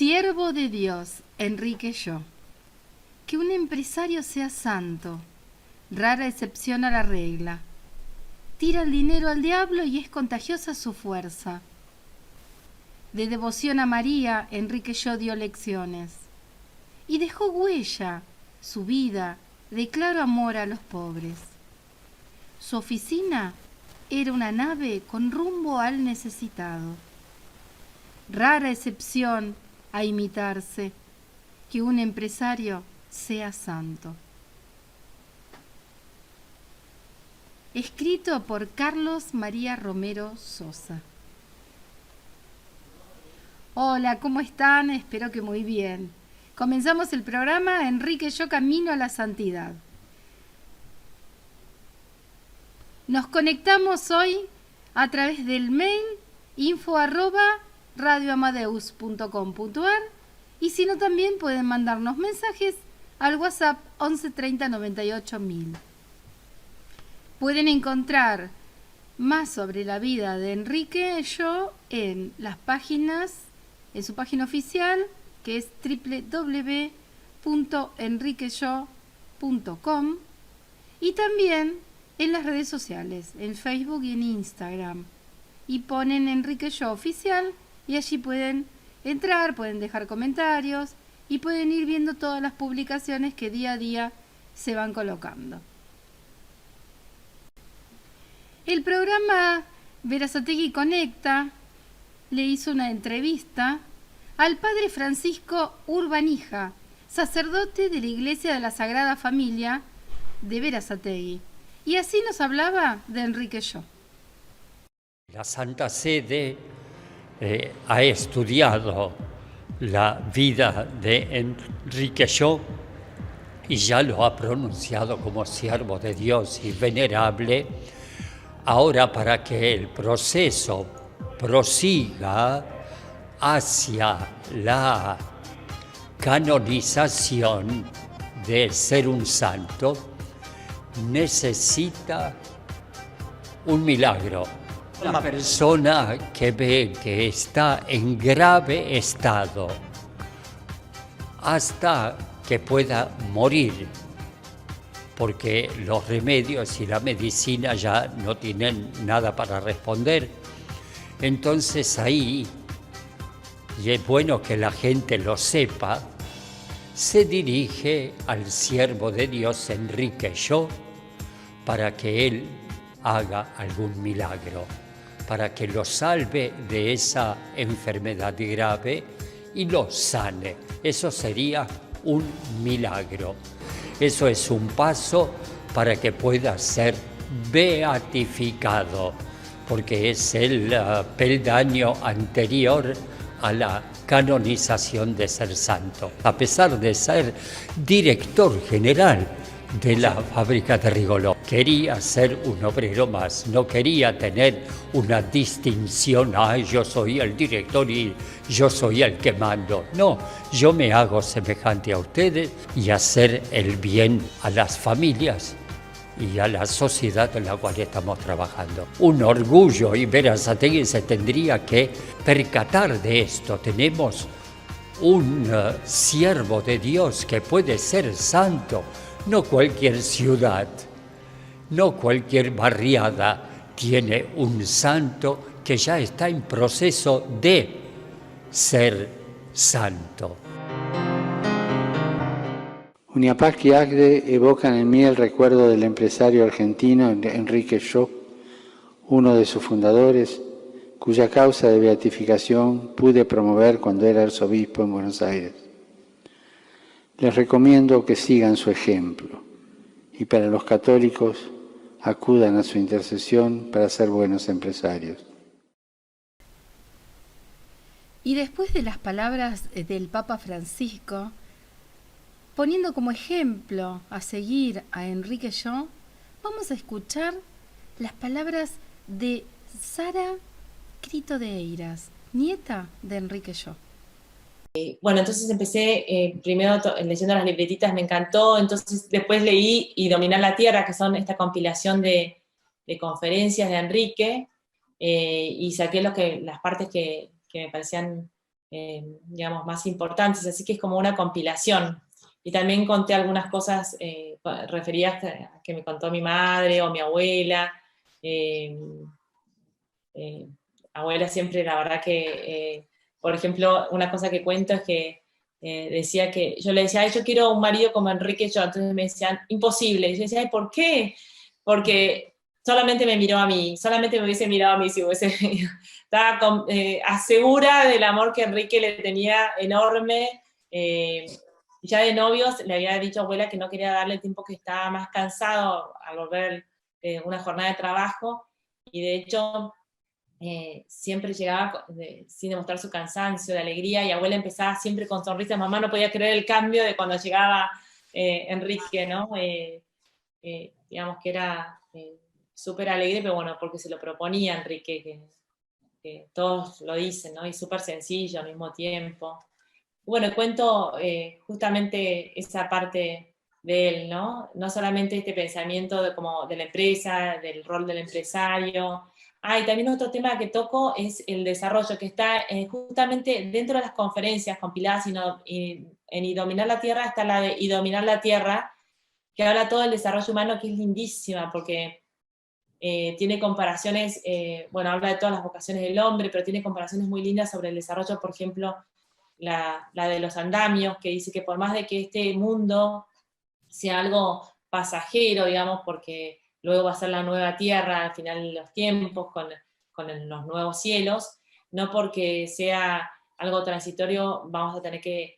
Siervo de Dios, Enrique Yo. Que un empresario sea santo, rara excepción a la regla. Tira el dinero al diablo y es contagiosa su fuerza. De devoción a María, Enrique Yo dio lecciones. Y dejó huella, su vida, de claro amor a los pobres. Su oficina era una nave con rumbo al necesitado. Rara excepción a imitarse, que un empresario sea santo. Escrito por Carlos María Romero Sosa. Hola, ¿cómo están? Espero que muy bien. Comenzamos el programa Enrique Yo Camino a la Santidad. Nos conectamos hoy a través del mail info@radioamadeus.com.ar y si no también pueden mandarnos mensajes al WhatsApp 11 30 98 1000. Pueden encontrar más sobre la vida de Enrique Yo en su página oficial, que es www.enriqueyo.com, y también en las redes sociales, en Facebook y en Instagram. Y ponen Enrique Yo Oficial y allí pueden entrar, pueden dejar comentarios y pueden ir viendo todas las publicaciones que día a día se van colocando. El programa Berazategui Conecta le hizo una entrevista al padre Francisco Urbanija, sacerdote de la Iglesia de la Sagrada Familia de Berazategui. Y así nos hablaba de Enrique Yo. La Santa Sede ha estudiado la vida de Enrique Yo y ya lo ha pronunciado como siervo de Dios y venerable. Ahora, para que el proceso prosiga hacia la canonización de ser un santo, necesita un milagro. La persona que ve que está en grave estado hasta que pueda morir, porque los remedios y la medicina ya no tienen nada para responder. Entonces ahí, y es bueno que la gente lo sepa, se dirige al siervo de Dios Enrique Yo para que él haga algún milagro, para que lo salve de esa enfermedad grave y lo sane. Eso sería un milagro. Eso es un paso para que pueda ser beatificado, porque es el peldaño anterior a la canonización de ser santo. A pesar de ser director general de la fábrica de Rigoló, quería ser un obrero más, no quería tener una distinción, yo soy el director y yo soy el que mando. No, yo me hago semejante a ustedes y hacer el bien a las familias y a la sociedad en la cual estamos trabajando. Un orgullo, y Berazategui se tendría que percatar de esto. Tenemos un siervo de Dios que puede ser santo. No cualquier ciudad, no cualquier barriada tiene un santo que ya está en proceso de ser santo. Uniapac y ACDE evocan en mí el recuerdo del empresario argentino Enrique Yo, uno de sus fundadores, cuya causa de beatificación pude promover cuando era arzobispo en Buenos Aires. Les recomiendo que sigan su ejemplo y para los católicos acudan a su intercesión para ser buenos empresarios. Y después de las palabras del Papa Francisco, poniendo como ejemplo a seguir a Enrique Yo, vamos a escuchar las palabras de Sara Crito de Eiras, nieta de Enrique Yo. Bueno, entonces empecé primero leyendo las libretitas, me encantó, entonces después leí Y Dominar la Tierra, que son esta compilación de conferencias de Enrique, y saqué las partes que me parecían digamos, más importantes, así que es como una compilación. Y también conté algunas cosas referidas a que me contó mi madre o mi abuela. Abuela siempre, la verdad que, por ejemplo, una cosa que cuento es que decía que, yo le decía, ay, yo quiero un marido como Enrique Sho, entonces me decían, imposible. Y yo decía, ay, ¿por qué? Porque solamente me miró a mí, solamente me hubiese mirado a mí si hubiese... Estaba asegura del amor que Enrique le tenía enorme. Ya de novios le había dicho a abuela que no quería darle el tiempo, que estaba más cansado al volver una jornada de trabajo, y de hecho siempre llegaba sin demostrar su cansancio, de alegría, y abuela empezaba siempre con sonrisas. Mamá no podía creer el cambio de cuando llegaba Enrique, ¿no? Digamos que era súper alegre, pero bueno, porque se lo proponía Enrique, que todos lo dicen, ¿no? Y súper sencillo al mismo tiempo. Bueno, cuento justamente esa parte de él, ¿no? No solamente este pensamiento como de la empresa, del rol del empresario. Y también otro tema que toco es el desarrollo, que está justamente dentro de las conferencias compiladas en Y Dominar la Tierra, está la de Y Dominar la Tierra, que habla todo del desarrollo humano, que es lindísima, porque tiene comparaciones, bueno, habla de todas las vocaciones del hombre, pero tiene comparaciones muy lindas sobre el desarrollo, por ejemplo, la de los andamios, que dice que por más de que este mundo sea algo pasajero, digamos, porque luego va a ser la nueva tierra al final de los tiempos, con los nuevos cielos, no porque sea algo transitorio vamos a tener que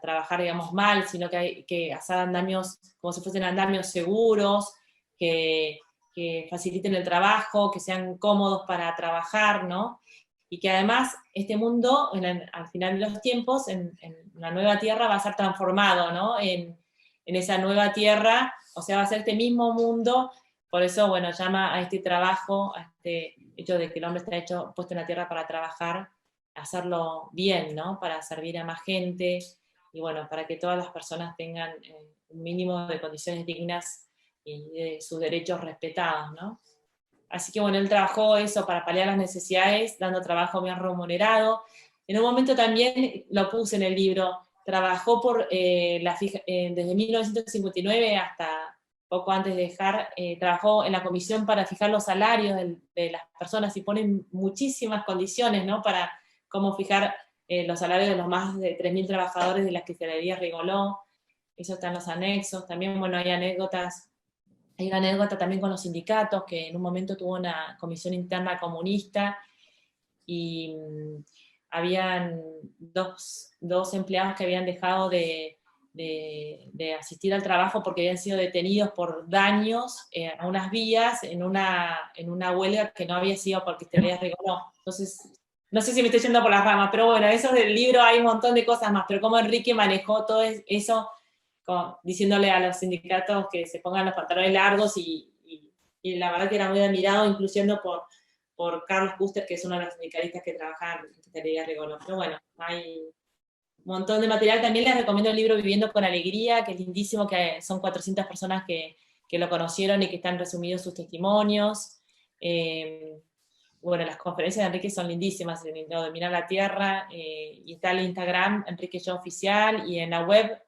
trabajar, digamos, mal, sino que hay que hacer andamios como si fuesen andamios seguros, que faciliten el trabajo, que sean cómodos para trabajar, ¿no? Y que además este mundo, al final de los tiempos, en la nueva tierra, va a ser transformado, ¿no? En esa nueva tierra, o sea, va a ser este mismo mundo. Por eso, bueno, llama a este trabajo, a este hecho de que el hombre está puesto en la tierra para trabajar, hacerlo bien, ¿no? Para servir a más gente, y bueno, para que todas las personas tengan un mínimo de condiciones dignas y de sus derechos respetados, ¿no? Así que bueno, él trabajó eso para paliar las necesidades, dando trabajo bien remunerado. En un momento también, lo puse en el libro, trabajó desde 1959 hasta poco antes de dejar, trabajó en la comisión para fijar los salarios de las personas, y ponen muchísimas condiciones, ¿no? Para cómo fijar los salarios de los más de 3.000 trabajadores de las cristalerías Rigoló. Eso está en los anexos. También, bueno, hay una anécdota también con los sindicatos, que en un momento tuvo una comisión interna comunista, y habían dos empleados que habían dejado de asistir al trabajo porque habían sido detenidos por daños a unas vías en una huelga que no había sido porque Cristalerías Rigoló. Entonces, no sé si me estoy yendo por las ramas, pero bueno, eso del libro hay un montón de cosas más, pero cómo Enrique manejó todo eso, diciéndole a los sindicatos que se pongan los pantalones largos, y la verdad que era muy admirado, incluyendo por Carlos Custer, que es uno de los sindicalistas que trabaja en Cristalerías Rigoló. Pero bueno, hay un montón de material. También les recomiendo el libro Viviendo con Alegría, que es lindísimo, que son 400 personas que lo conocieron y que están resumidos sus testimonios. Bueno, las conferencias de Enrique son lindísimas, en Dominar la Tierra, y está el Instagram, Enrique Sho Oficial, y en la web,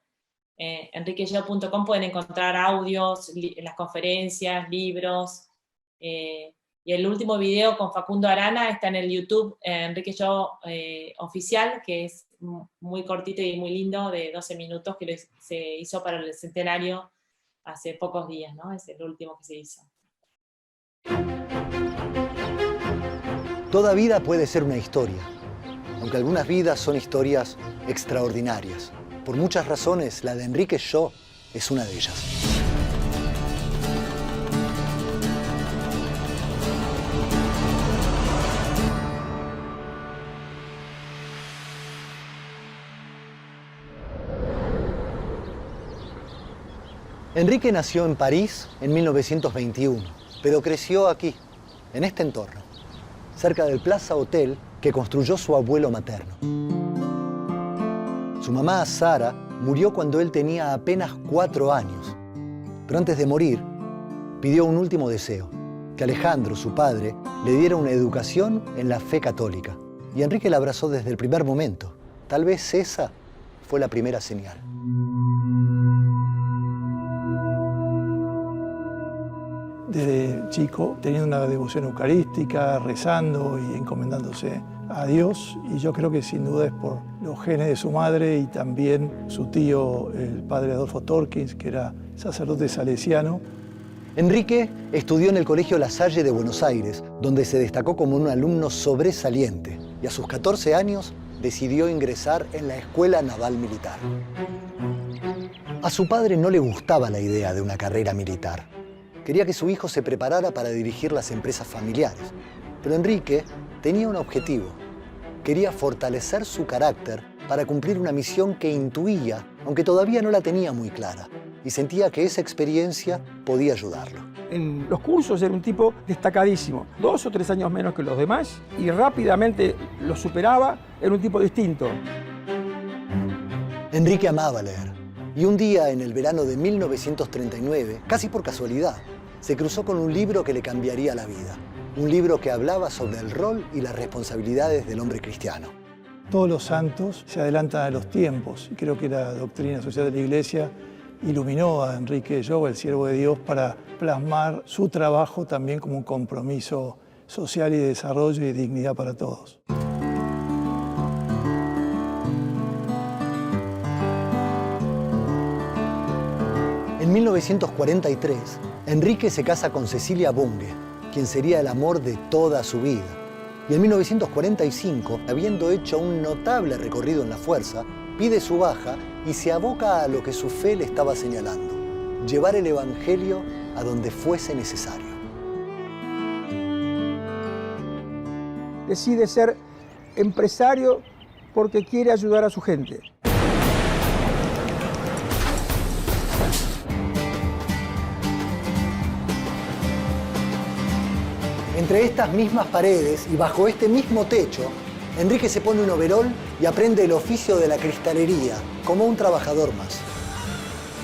enriquesho.com, pueden encontrar audios, las conferencias, libros, y el último video con Facundo Arana está en el YouTube, Enrique Sho Oficial, que es muy cortito y muy lindo, de 12 minutos, que se hizo para el centenario hace pocos días, ¿no? Es el último que se hizo. Toda vida puede ser una historia, aunque algunas vidas son historias extraordinarias. Por muchas razones, la de Enrique Sho es una de ellas. Enrique nació en París en 1921, pero creció aquí, en este entorno, cerca del Plaza Hotel que construyó su abuelo materno. Su mamá, Sara, murió cuando él tenía apenas 4 años. Pero antes de morir, pidió un último deseo, que Alejandro, su padre, le diera una educación en la fe católica. y Enrique la abrazó desde el primer momento. Tal vez esa fue la primera señal. Desde chico, teniendo una devoción eucarística, rezando y encomendándose a Dios, y yo creo que sin duda es por los genes de su madre y también su tío, el padre Adolfo Torkins, que era sacerdote salesiano. Enrique estudió en el Colegio La Salle de Buenos Aires, donde se destacó como un alumno sobresaliente, y a sus 14 años decidió ingresar en la Escuela Naval Militar. A su padre no le gustaba la idea de una carrera militar. Quería que su hijo se preparara para dirigir las empresas familiares. Pero Enrique tenía un objetivo. Quería fortalecer su carácter para cumplir una misión que intuía, aunque todavía no la tenía muy clara, y sentía que esa experiencia podía ayudarlo. En los cursos era un tipo destacadísimo, 2 o 3 años menos que los demás, y rápidamente lo superaba, era un tipo distinto. Enrique amaba leer, y un día en el verano de 1939, casi por casualidad, se cruzó con un libro que le cambiaría la vida. Un libro que hablaba sobre el rol y las responsabilidades del hombre cristiano. Todos los santos se adelantan a los tiempos, y creo que la doctrina social de la Iglesia iluminó a Enrique Llo, el siervo de Dios, para plasmar su trabajo también como un compromiso social y de desarrollo y dignidad para todos. En 1943, Enrique se casa con Cecilia Bunge, quien sería el amor de toda su vida. Y en 1945, habiendo hecho un notable recorrido en la fuerza, pide su baja y se aboca a lo que su fe le estaba señalando: llevar el Evangelio a donde fuese necesario. Decide ser empresario porque quiere ayudar a su gente. Entre estas mismas paredes y bajo este mismo techo, Enrique se pone un overol y aprende el oficio de la cristalería como un trabajador más.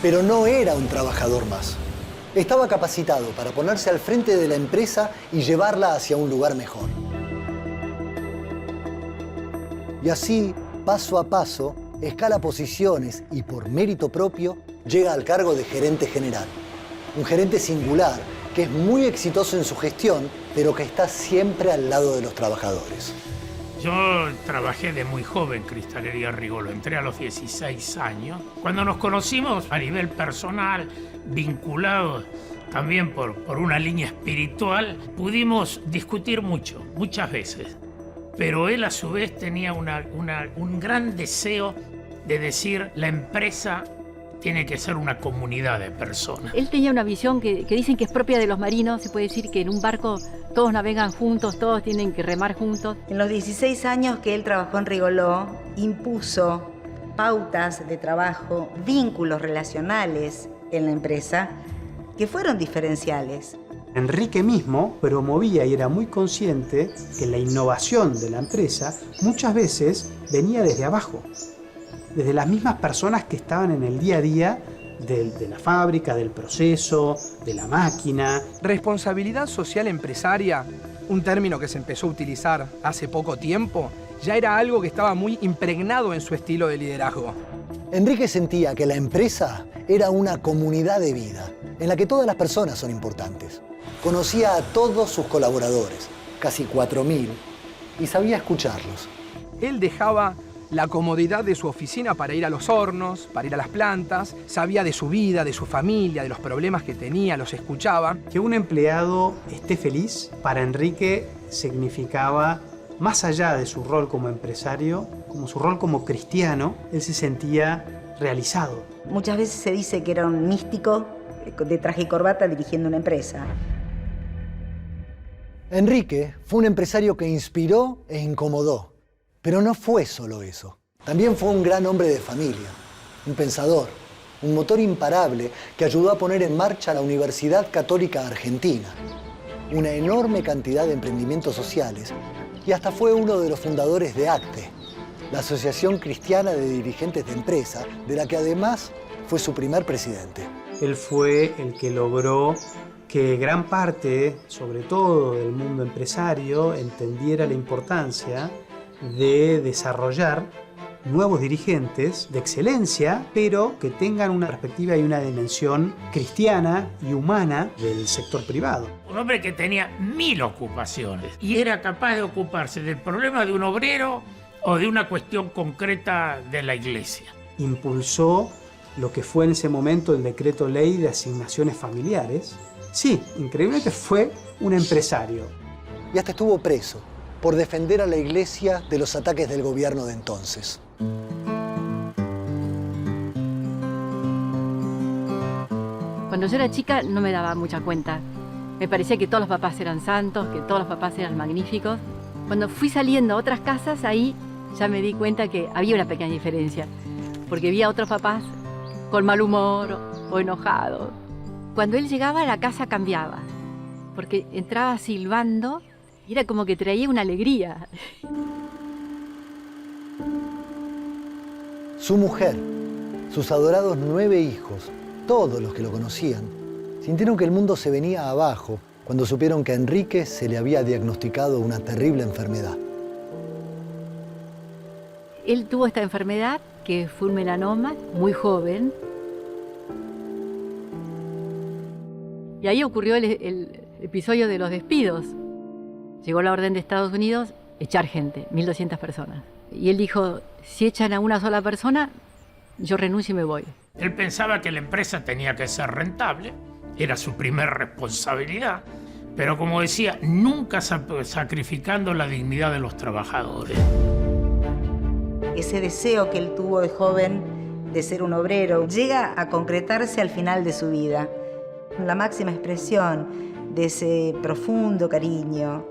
Pero no era un trabajador más. Estaba capacitado para ponerse al frente de la empresa y llevarla hacia un lugar mejor. Y así, paso a paso, escala posiciones y por mérito propio llega al cargo de gerente general. Un gerente singular que es muy exitoso en su gestión, pero que está siempre al lado de los trabajadores. Yo trabajé de muy joven en Cristalería Rigolo, entré a los 16 años. Cuando nos conocimos a nivel personal, vinculados también por una línea espiritual, pudimos discutir muchas veces. Pero él a su vez tenía un gran deseo de decir: la empresa tiene que ser una comunidad de personas. Él tenía una visión que dicen que es propia de los marinos. Se puede decir que en un barco todos navegan juntos, todos tienen que remar juntos. En los 16 años que él trabajó en Rigoló, impuso pautas de trabajo, vínculos relacionales en la empresa que fueron diferenciales. Enrique mismo promovía y era muy consciente que la innovación de la empresa muchas veces venía desde abajo, desde las mismas personas que estaban en el día a día de la fábrica, del proceso, de la máquina. Responsabilidad social empresaria, un término que se empezó a utilizar hace poco tiempo, ya era algo que estaba muy impregnado en su estilo de liderazgo. Enrique sentía que la empresa era una comunidad de vida, en la que todas las personas son importantes. Conocía a todos sus colaboradores, casi 4.000, y sabía escucharlos. Él dejaba la comodidad de su oficina para ir a los hornos, para ir a las plantas, sabía de su vida, de su familia, de los problemas que tenía, los escuchaba. Que un empleado esté feliz, para Enrique significaba, más allá de su rol como empresario, como su rol como cristiano, él se sentía realizado. Muchas veces se dice que era un místico de traje y corbata dirigiendo una empresa. Enrique fue un empresario que inspiró e incomodó. Pero no fue solo eso. También fue un gran hombre de familia, un pensador, un motor imparable que ayudó a poner en marcha la Universidad Católica Argentina, una enorme cantidad de emprendimientos sociales, y hasta fue uno de los fundadores de ACTE, la Asociación Cristiana de Dirigentes de Empresa, de la que además fue su primer presidente. Él fue el que logró que gran parte, sobre todo del mundo empresario, entendiera la importancia de desarrollar nuevos dirigentes de excelencia, pero que tengan una perspectiva y una dimensión cristiana y humana del sector privado. Un hombre que tenía 1000 ocupaciones y era capaz de ocuparse del problema de un obrero o de una cuestión concreta de la iglesia. Impulsó lo que fue en ese momento el decreto ley de asignaciones familiares. Sí, increíblemente fue un empresario. Y hasta estuvo preso por defender a la iglesia de los ataques del gobierno de entonces. Cuando yo era chica no me daba mucha cuenta. Me parecía que todos los papás eran santos, que todos los papás eran magníficos. Cuando fui saliendo a otras casas, ahí ya me di cuenta que había una pequeña diferencia. Porque vi a otros papás con mal humor o enojados. Cuando él llegaba, la casa cambiaba. Porque entraba silbando y era como que traía una alegría. Su mujer, sus adorados 9 hijos, todos los que lo conocían, sintieron que el mundo se venía abajo cuando supieron que a Enrique se le había diagnosticado una terrible enfermedad. Él tuvo esta enfermedad, que fue un melanoma, muy joven. Y ahí ocurrió el episodio de los despidos. Llegó la orden de Estados Unidos, echar gente, 1200 personas. Y él dijo, si echan a una sola persona, yo renuncio y me voy. Él pensaba que la empresa tenía que ser rentable, era su primer responsabilidad, pero como decía, nunca sacrificando la dignidad de los trabajadores. Ese deseo que él tuvo de joven de ser un obrero llega a concretarse al final de su vida. La máxima expresión de ese profundo cariño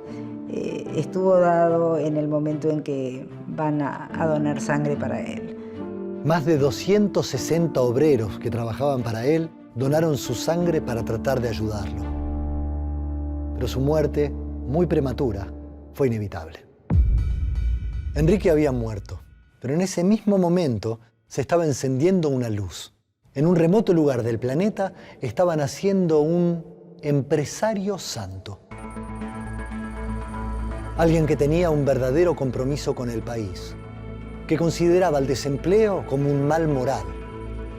estuvo dado en el momento en que van a donar sangre para él. Más de 260 obreros que trabajaban para él donaron su sangre para tratar de ayudarlo. Pero su muerte, muy prematura, fue inevitable. Enrique había muerto, pero en ese mismo momento se estaba encendiendo una luz. En un remoto lugar del planeta estaban haciendo un empresario santo. Alguien que tenía un verdadero compromiso con el país, que consideraba el desempleo como un mal moral,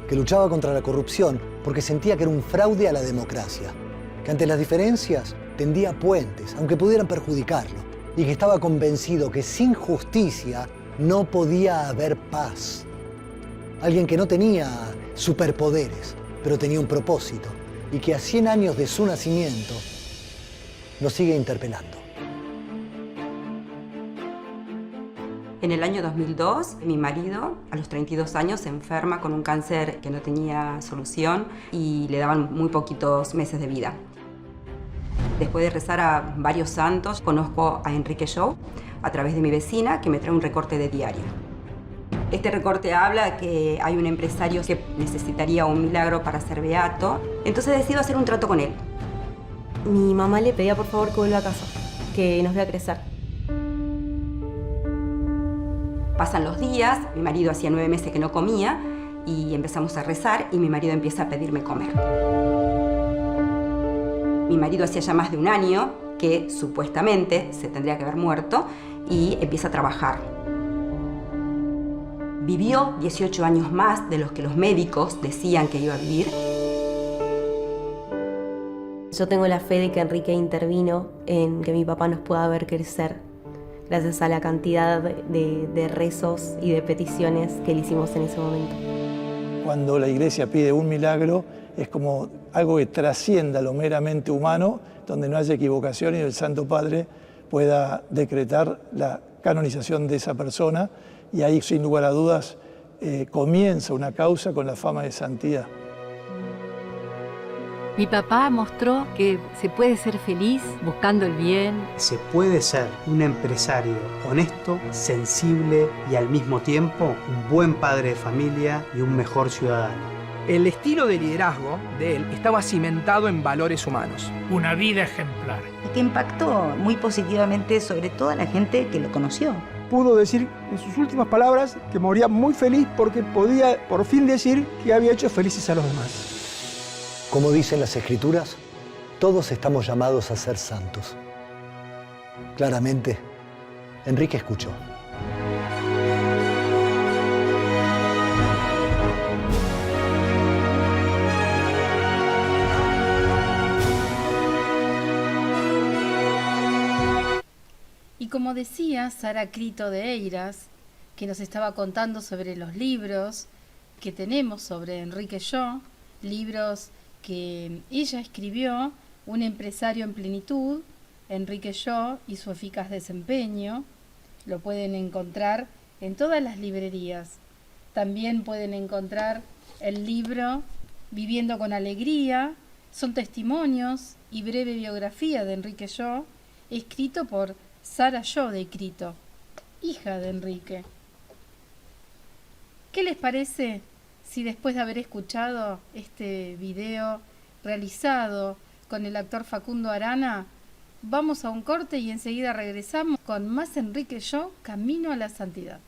que luchaba contra la corrupción porque sentía que era un fraude a la democracia, que ante las diferencias tendía puentes, aunque pudieran perjudicarlo, y que estaba convencido que sin justicia no podía haber paz. Alguien que no tenía superpoderes, pero tenía un propósito, y que a 100 años de su nacimiento nos sigue interpelando. En el año 2002, mi marido, a los 32 años, se enferma con un cáncer que no tenía solución y le daban muy poquitos meses de vida. Después de rezar a varios santos, conozco a Enrique Shaw a través de mi vecina, que me trae un recorte de diario. Este recorte habla que hay un empresario que necesitaría un milagro para ser beato, entonces decido hacer un trato con él. Mi mamá le pedía por favor que vuelva a casa, que nos vea crecer. Pasan los días, mi marido hacía 9 meses que no comía y empezamos a rezar y mi marido empieza a pedirme comer. Mi marido hacía ya más de un año que supuestamente se tendría que haber muerto y empieza a trabajar. Vivió 18 años más de los que los médicos decían que iba a vivir. Yo tengo la fe de que Enrique intervino en que mi papá nos pueda ver crecer, gracias a la cantidad de rezos y de peticiones que le hicimos en ese momento. Cuando la Iglesia pide un milagro, es como algo que trascienda lo meramente humano, donde no haya equivocación y el Santo Padre pueda decretar la canonización de esa persona, y ahí, sin lugar a dudas, comienza una causa con la fama de santidad. Mi papá mostró que se puede ser feliz buscando el bien. Se puede ser un empresario honesto, sensible y al mismo tiempo un buen padre de familia y un mejor ciudadano. El estilo de liderazgo de él estaba cimentado en valores humanos. Una vida ejemplar. Y que impactó muy positivamente sobre toda la gente que lo conoció. Pudo decir en sus últimas palabras que moría muy feliz porque podía por fin decir que había hecho felices a los demás. Como dicen las Escrituras, todos estamos llamados a ser santos. Claramente, Enrique escuchó. como decía Sara Crito de Eiras, que nos estaba contando sobre los libros que tenemos sobre Enrique Llo, libros que ella escribió, Un empresario en plenitud, Enrique Llo y su eficaz desempeño. Lo pueden encontrar en todas las librerías. También pueden encontrar el libro Viviendo con Alegría. Son testimonios y breve biografía de Enrique Llo, escrito por Sara Llo de Crito, hija de Enrique. ¿Qué les parece si después de haber escuchado este video realizado con el actor Facundo Arana, vamos a un corte y enseguida regresamos con más Enrique Llo, Camino a la Santidad?